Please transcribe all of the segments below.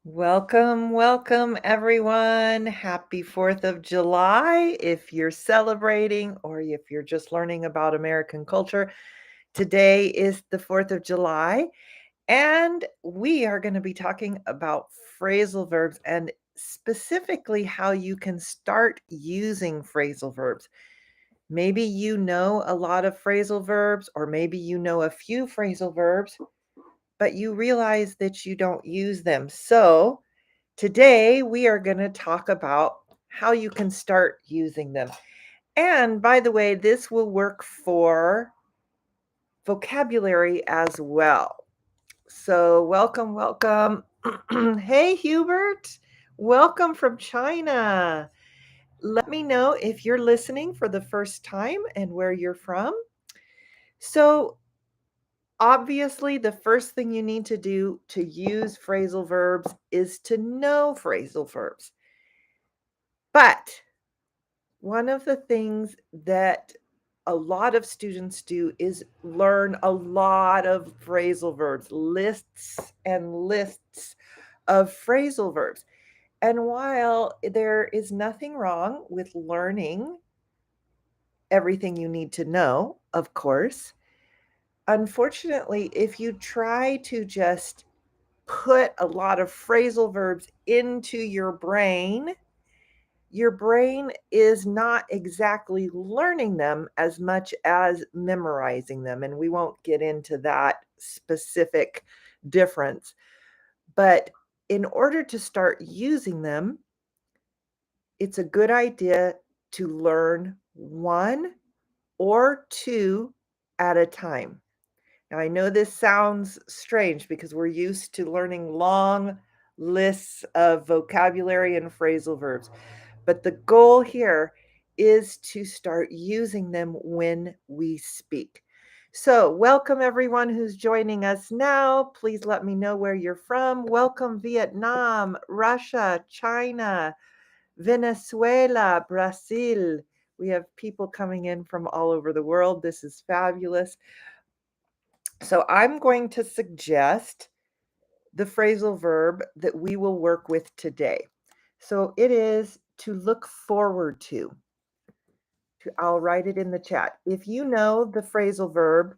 Welcome, welcome, everyone. Happy 4th of July. If you're celebrating or if you're just learning about American culture, today is the 4th of July, and we are going to be talking about phrasal verbs and specifically how you can start using phrasal verbs. Maybe you know a lot of phrasal verbs, or maybe you know a few phrasal verbs, but you realize that you don't use them. So, today, we are going to talk about how you can start using them. And by the way, this will work for vocabulary as well. So, welcome, welcome. Hey, Hubert. Welcome from China. Let me know if you're listening for the first time and where you're from. So, obviously, the first thing you need to do to use phrasal verbs is to know phrasal verbs. But one of the things that a lot of students do is learn a lot of phrasal verbs, lists and lists of phrasal verbs. And while there is nothing wrong with learning everything you need to know, of course, unfortunately, if you try to just put a lot of phrasal verbs into your brain is not exactly learning them as much as memorizing them. And we won't get into that specific difference. But in order to start using them, it's a good idea to learn one or two at a time. Now, I know this sounds strange because we're used to learning long lists of vocabulary and phrasal verbs. But the goal here is to start using them when we speak. So, welcome everyone who's joining us now. Please let me know where you're from. Welcome, Vietnam, Russia, China, Venezuela, Brazil. We have people coming in from all over the world. This is fabulous. So, I'm going to suggest the phrasal verb that we will work with today. So, it is to look forward to. I'll write it in the chat. If you know the phrasal verb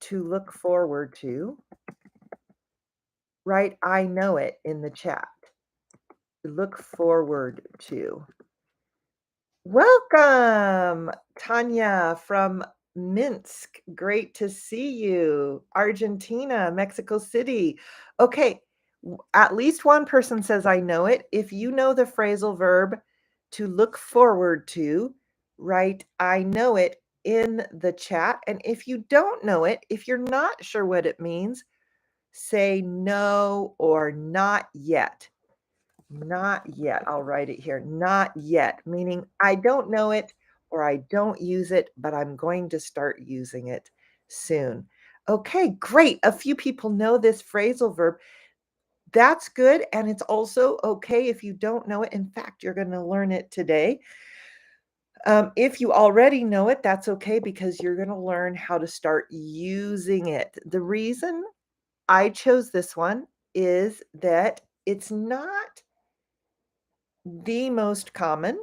to look forward to, write I know it in the chat. Look forward to. Welcome, Tanya from Minsk. Great to see you. Argentina, Mexico City. Okay, at least one person says I know it. If you know the phrasal verb to look forward to, write I know it in the chat. And if you don't know it, if you're not sure what it means, say no or not yet. Not yet. I'll write it here. Not yet, meaning I don't know it or I don't use it, but I'm going to start using it soon. Okay, great. A few people know this phrasal verb. That's good. And it's also okay if you don't know it. In fact, you're going to learn it today. If you already know it, that's okay because you're going to learn how to start using it. The reason I chose this one is that it's not the most common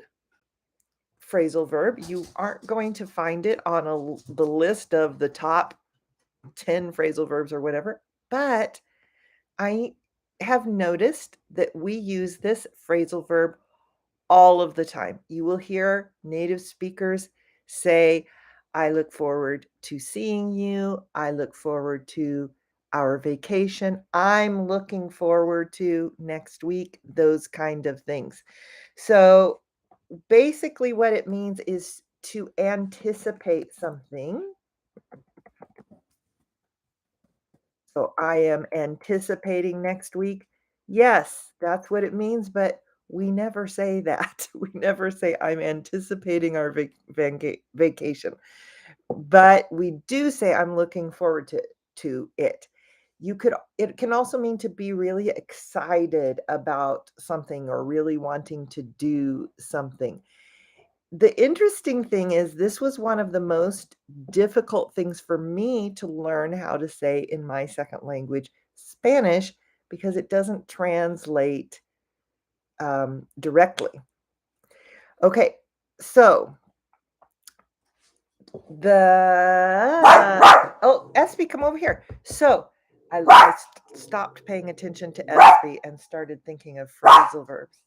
phrasal verb. You aren't going to find it on the list of the top 10 phrasal verbs or whatever, but I have noticed that we use this phrasal verb all of the time. You will hear native speakers say, I look forward to seeing you. I look forward to our vacation. I'm looking forward to next week, those kind of things. So basically, what it means is to anticipate something. So I am anticipating next week. Yes, that's what it means, but we never say that. We never say I'm anticipating our vacation. But we do say I'm looking forward to it. It can also mean to be really excited about something or really wanting to do something. The interesting thing is this was one of the most difficult things for me to learn how to say in my second language, Spanish, because it doesn't translate directly. Okay, so Espy, come over here. So I stopped paying attention to Espy and started thinking of phrasal verbs.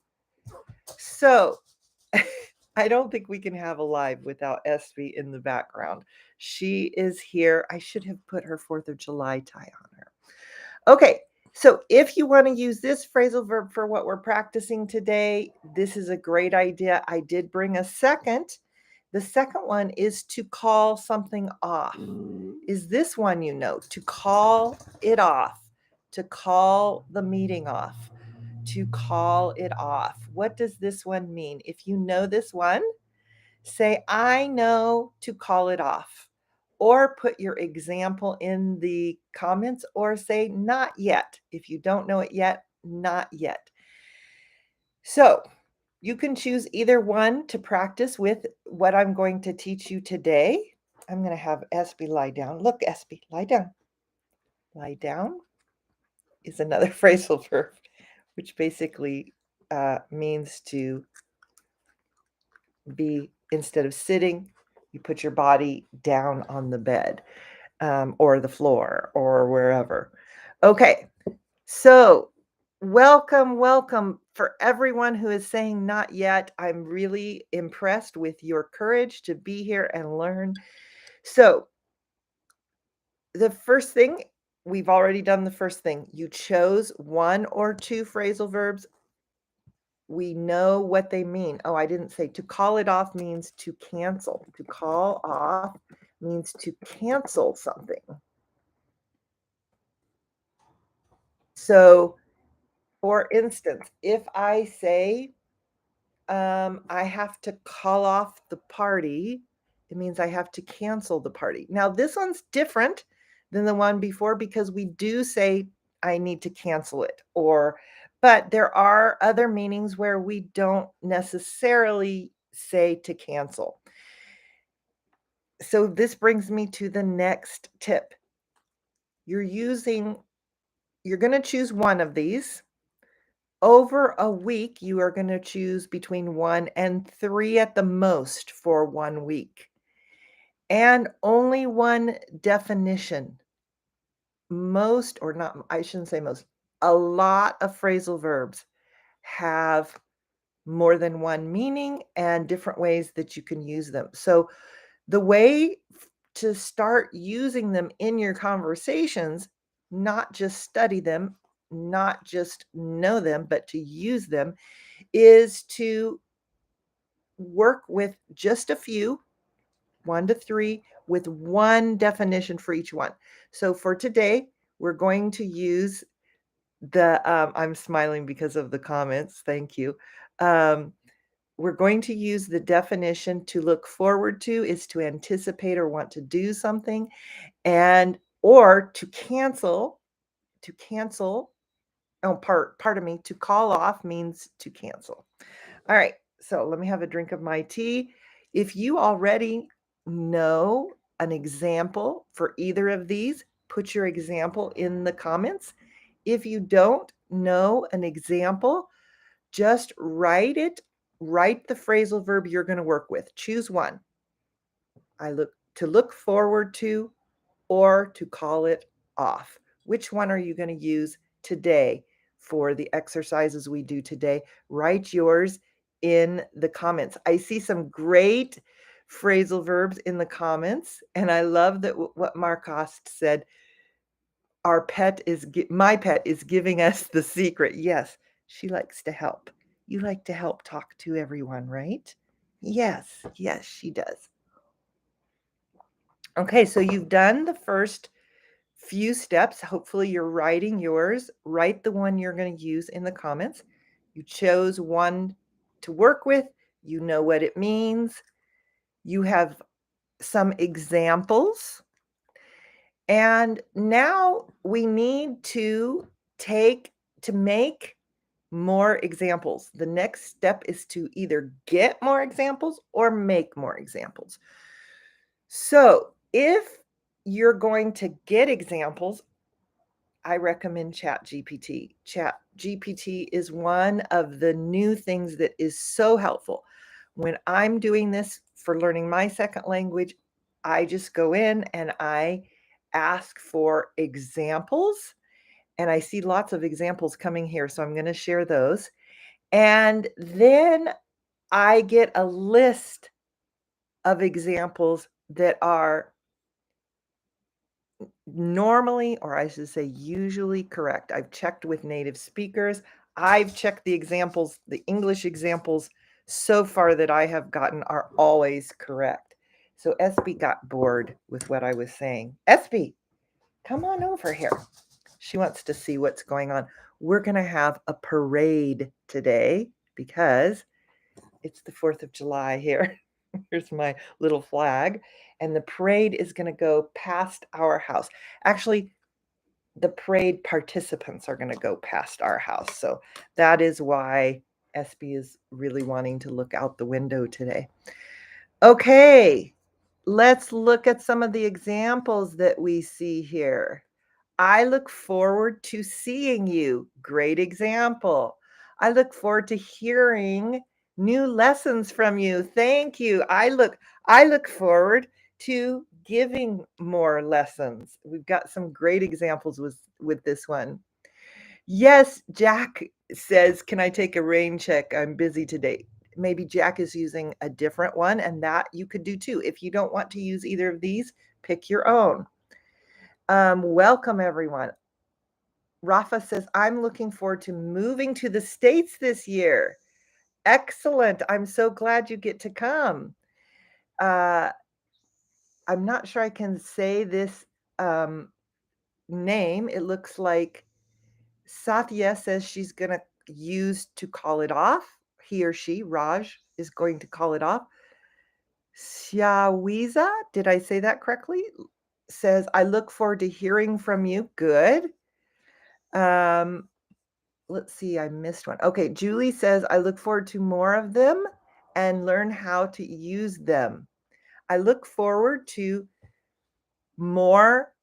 So I don't think we can have a live without Espy in the background. She is here. I should have put her 4th of July tie on her. Okay, so if you want to use this phrasal verb for what we're practicing today, this is a great idea. I did bring a second. The second one is to call something off. Is this one you know? To call it off, to call the meeting off, to call it off. What does this one mean? If you know this one, say, I know to call it off. Or put your example in the comments or say, not yet. If you don't know it yet, not yet. So you can choose either one to practice with what I'm going to teach you today. I'm going to have Espy lie down. Look, Espy, lie down. Lie down is another phrasal verb, which basically means to be, instead of sitting, you put your body down on the bed or the floor or wherever. Okay, so welcome for everyone who is saying not yet. I'm really impressed with your courage to be here and learn. So the first thing, we've already done the first thing. You chose one or two phrasal verbs. We know what they mean. Oh, I didn't say to call it off means to cancel. To call off means to cancel something. So, for instance, if I say, I have to call off the party, it means I have to cancel the party. Now, this one's different than the one before because we do say I need to cancel it, but there are other meanings where we don't necessarily say to cancel. So this brings me to the next tip. You're going to choose one of these. Over a week, you are going to choose between 1 and 3 at the most for 1 week. And only one definition. Most, or not, I shouldn't say most, a lot of phrasal verbs have more than one meaning and different ways that you can use them. So the way to start using them in your conversations, not just study them, not just know them, but to use them, is to work with just a few, 1 to 3, with one definition for each one. So for today, we're going to use I'm smiling because of the comments. Thank you. We're going to use the definition. To look forward to is to anticipate or want to do something, or to cancel. Oh, pardon me. To call off means to cancel. All right. So let me have a drink of my tea. If you already know an example for either of these, put your example in the comments. If you don't know an example, just write it. Write the phrasal verb you're going to work with. Choose one. To look forward to, or to call it off. Which one are you going to use today for the exercises we do today? Write yours in the comments. I see some great phrasal verbs in the comments, and I love that what Marcost said. My pet is giving us the secret. Yes, she likes to help. You like to help talk to everyone, right? Yes, she does. Okay, so you've done the first few steps. Hopefully you're writing yours. Write the one you're going to use in the comments. You chose one to work with. You know what it means. You have some examples. And now we need to make more examples. The next step is to either get more examples or make more examples. So if you're going to get examples, I recommend ChatGPT. ChatGPT is one of the new things that is so helpful. When I'm doing this for learning my second language, I just go in and I ask for examples, and I see lots of examples coming here, so I'm going to share those. And then I get a list of examples that are normally, or I should say usually correct. I've checked with native speakers. I've checked the examples, the English examples so far that I have gotten are always correct. So SB got bored with what I was saying. SB, come on over here. She wants to see what's going on. We're going to have a parade today because it's the 4th of July here. Here's my little flag. And the parade is going to go past our house. Actually, the parade participants are going to go past our house. So that is why SB is really wanting to look out the window today. Okay, let's look at some of the examples that we see here. I look forward to seeing you. Great example. I look forward to hearing new lessons from you. Thank you. I look forward to giving more lessons. We've got some great examples with this one. Yes, Jack says, "Can I take a rain check? I'm busy today." Maybe Jack is using a different one, and that you could do too. If you don't want to use either of these, pick your own. Welcome, everyone. Rafa says, "I'm looking forward to moving to the States this year." Excellent. I'm so glad you get to come. Uh, I'm not sure I can say this name. It looks like Satya says she's going to use to call it off. He or she, Raj, is going to call it off. Shawiza, did I say that correctly? Says, "I look forward to hearing from you." Good. Let's see, I missed one. Okay, Julie says, "I look forward to more of them and learn how to use them." I look forward to more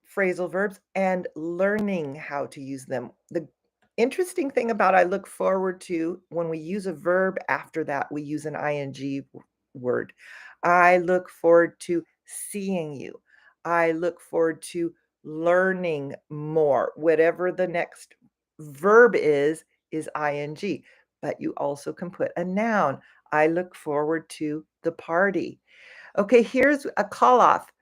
phrasal verbs and learning how to use them. The interesting thing about "I look forward to," when we use a verb after that, we use an ing word. I look forward to seeing you. I look forward to learning more. Whatever the next verb is ing, but you also can put a noun. I look forward to the party. Okay, here's a call off.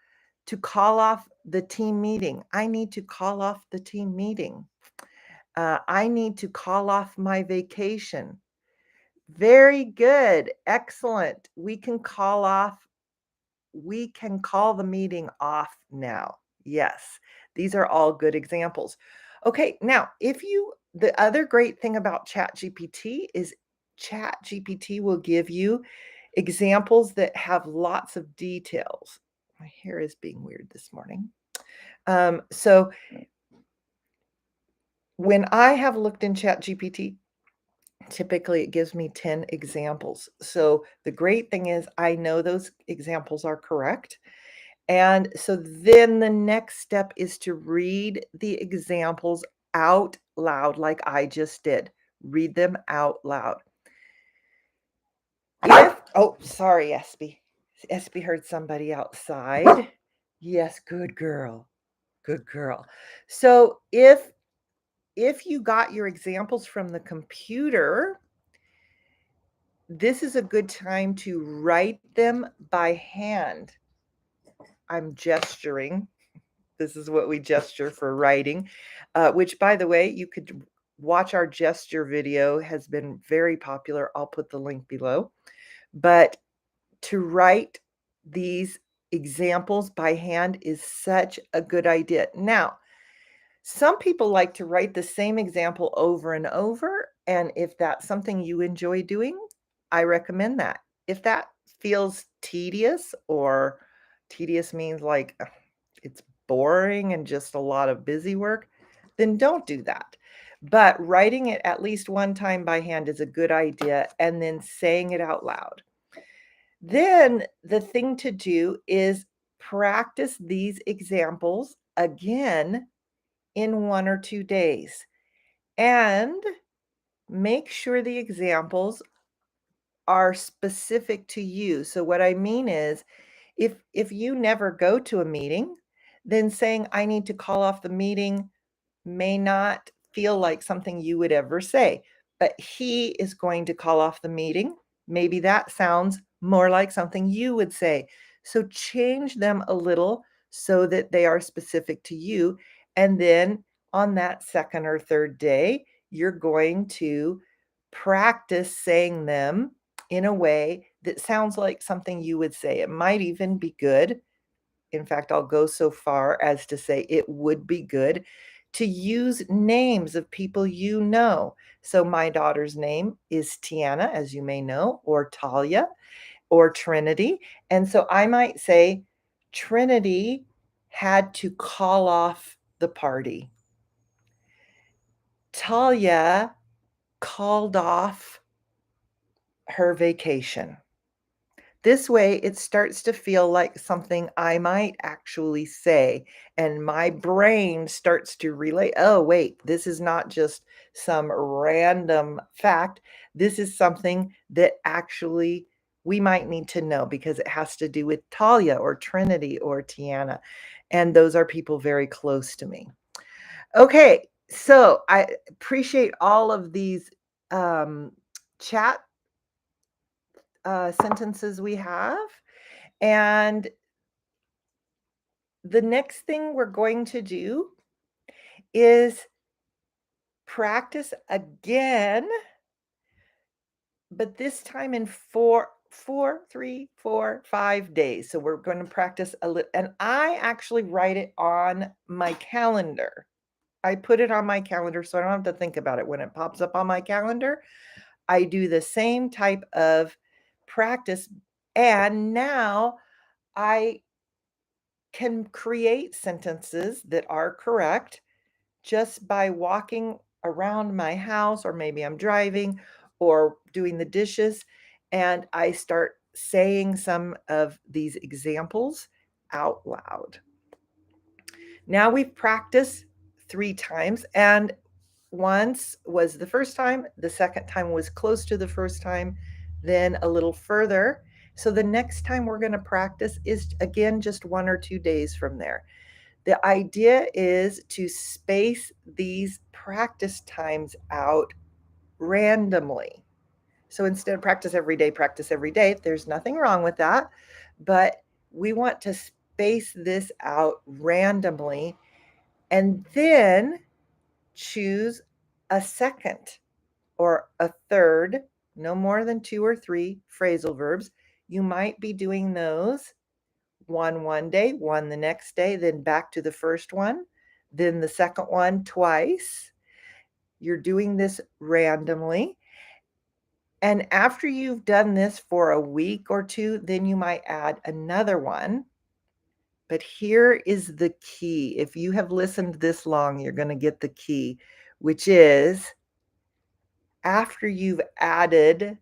To call off the team meeting. I need to call off the team meeting. I need to call off my vacation. Very good. Excellent. We can call the meeting off now. Yes, these are all good examples. Okay, now, the other great thing about ChatGPT is ChatGPT will give you examples that have lots of details. My hair is being weird this morning. So when I have looked in ChatGPT, typically it gives me 10 examples. So the great thing is I know those examples are correct. And so then the next step is to read the examples out loud, like I just did. Read them out loud. Oh, sorry, Espy. Espy heard somebody outside. Yes, good girl. Good girl. So if you got your examples from the computer, this is a good time to write them by hand. I'm gesturing. This is what we gesture for writing, which, by the way, you could watch our gesture video, has been very popular. I'll put the link below. But to write these examples by hand is such a good idea. Now, some people like to write the same example over and over, and if that's something you enjoy doing, I recommend that. If that feels tedious, or tedious means like it's boring and just a lot of busy work, then don't do that. But writing it at least one time by hand is a good idea, and then saying it out loud. Then the thing to do is practice these examples again in 1 or 2 days. And make sure the examples are specific to you. So what I mean is, if you never go to a meeting, then saying, "I need to call off the meeting," may not feel like something you would ever say, but he is going to call off the meeting. Maybe that sounds more like something you would say. So change them a little so that they are specific to you. And then on that second or third day, you're going to practice saying them in a way that sounds like something you would say. It might even be good. In fact, I'll go so far as to say it would be good to use names of people you know. So my daughter's name is Tiana, as you may know, or Talia, or Trinity. And so I might say, Trinity had to call off the party. Talia called off her vacation. This way, it starts to feel like something I might actually say, and my brain starts to relate, "Oh, wait, this is not just some random fact. This is something that actually we might need to know because it has to do with Talia or Trinity or Tiana, and those are people very close to me." Okay, so I appreciate all of these, chat, sentences we have. And the next thing we're going to do is practice again, but this time in 5 days. So we're going to practice a little, and I actually write it on my calendar. I put it on my calendar so I don't have to think about it. When it pops up on my calendar, I do the same type of practice. And now I can create sentences that are correct just by walking around my house, or maybe I'm driving or doing the dishes, and I start saying some of these examples out loud. Now we've practiced 3 times, and once was the first time, the second time was close to the first time, then a little further. So the next time we're gonna practice is, again, just 1 or 2 days from there. The idea is to space these practice times out randomly. So instead of practice every day, there's nothing wrong with that, but we want to space this out randomly and then choose a second or a third, no more than 2 or 3 phrasal verbs. You might be doing those one day, one the next day, then back to the first one, then the second one twice. You're doing this randomly. And after you've done this for a week or 2, then you might add another one. But here is the key. If you have listened this long, you're going to get the key, which is after you've added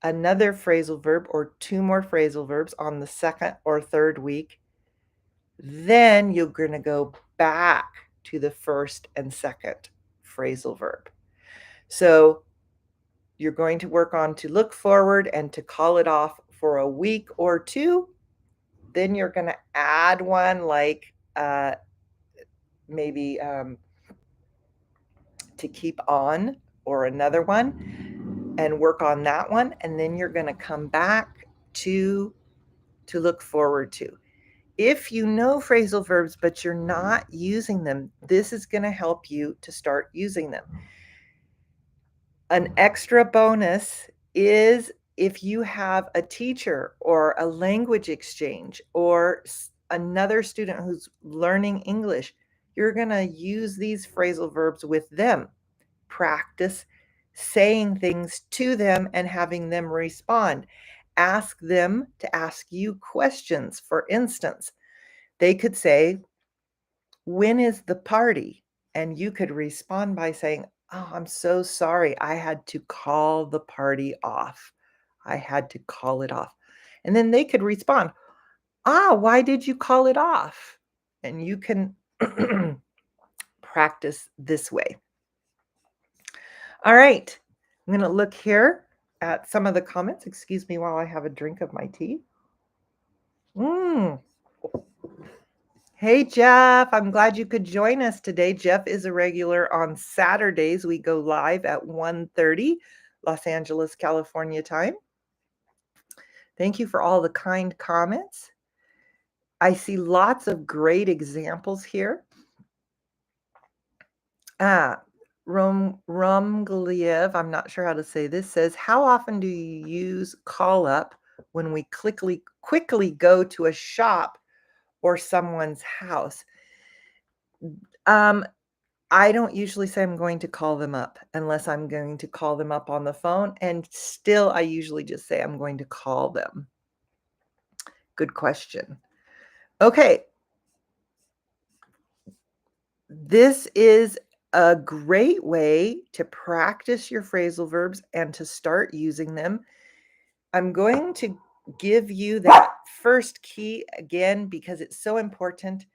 another phrasal verb or 2 more phrasal verbs on the second or third week, then you're going to go back to the first and second phrasal verb. So you're going to work on to look forward and to call it off for a week or 2. Then you're going to add one like maybe to keep on, or another one, and work on that one. And then you're going to come back to look forward to. If you know phrasal verbs, but you're not using them, this is going to help you to start using them. An extra bonus is if you have a teacher or a language exchange or another student who's learning English, you're going to use these phrasal verbs with them. Practice saying things to them and having them respond. Ask them to ask you questions. For instance, they could say, "When is the party?" And you could respond by saying, "Oh, I'm so sorry. I had to call the party off. I had to call it off." And then they could respond, "Ah, why did you call it off?" And you can practice this way. All right. I'm going to look here at some of the comments. Excuse me while I have a drink of my tea. Hey, Jeff. I'm glad you could join us today. Jeff is a regular on Saturdays. We go live at 1:30 Los Angeles, California time. Thank you for all the kind comments. I see lots of great examples here. Rumgliev, I'm not sure how to say this, says, how often do you use call up when we quickly go to a shop or someone's house? I don't usually say I'm going to call them up unless I'm going to call them up on the phone. And still, I usually just say I'm going to call them. Good question. Okay. This is a great way to practice your phrasal verbs and to start using them. I'm going to give you that first key again because it's so important.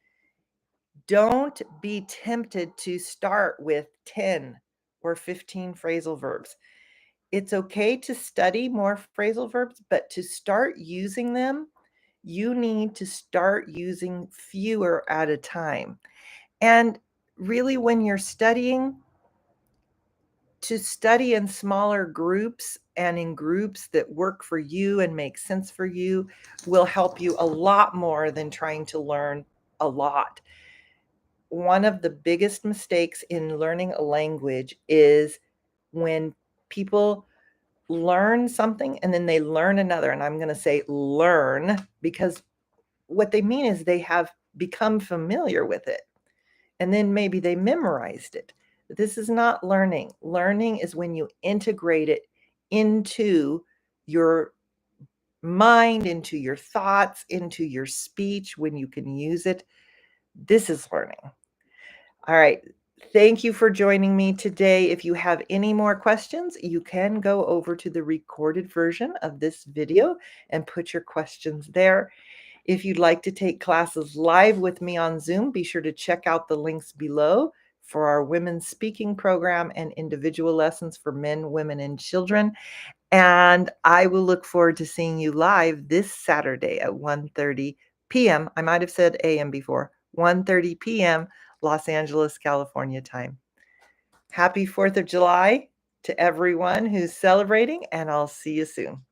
Don't be tempted to start with 10 or 15 phrasal verbs. It's okay to study more phrasal verbs, but to start using them, you need to start using fewer at a time. And really, when you're studying, to study in smaller groups and in groups that work for you and make sense for you will help you a lot more than trying to learn a lot. One of the biggest mistakes in learning a language is when people learn something and then they learn another. And I'm going to say learn because what they mean is they have become familiar with it. And then maybe they memorized it. This is not learning. Learning is when you integrate it into your mind, into your thoughts, into your speech, when you can use it. This is learning. All right. Thank you for joining me today. If you have any more questions, you can go over to the recorded version of this video and put your questions there. If you'd like to take classes live with me on Zoom, be sure to check out the links below for our women's speaking program and individual lessons for men, women, and children. And I will look forward to seeing you live this Saturday at 1:30 p.m. I might have said a.m. before, 1:30 p.m. Los Angeles, California time. Happy 4th of July to everyone who's celebrating, and I'll see you soon.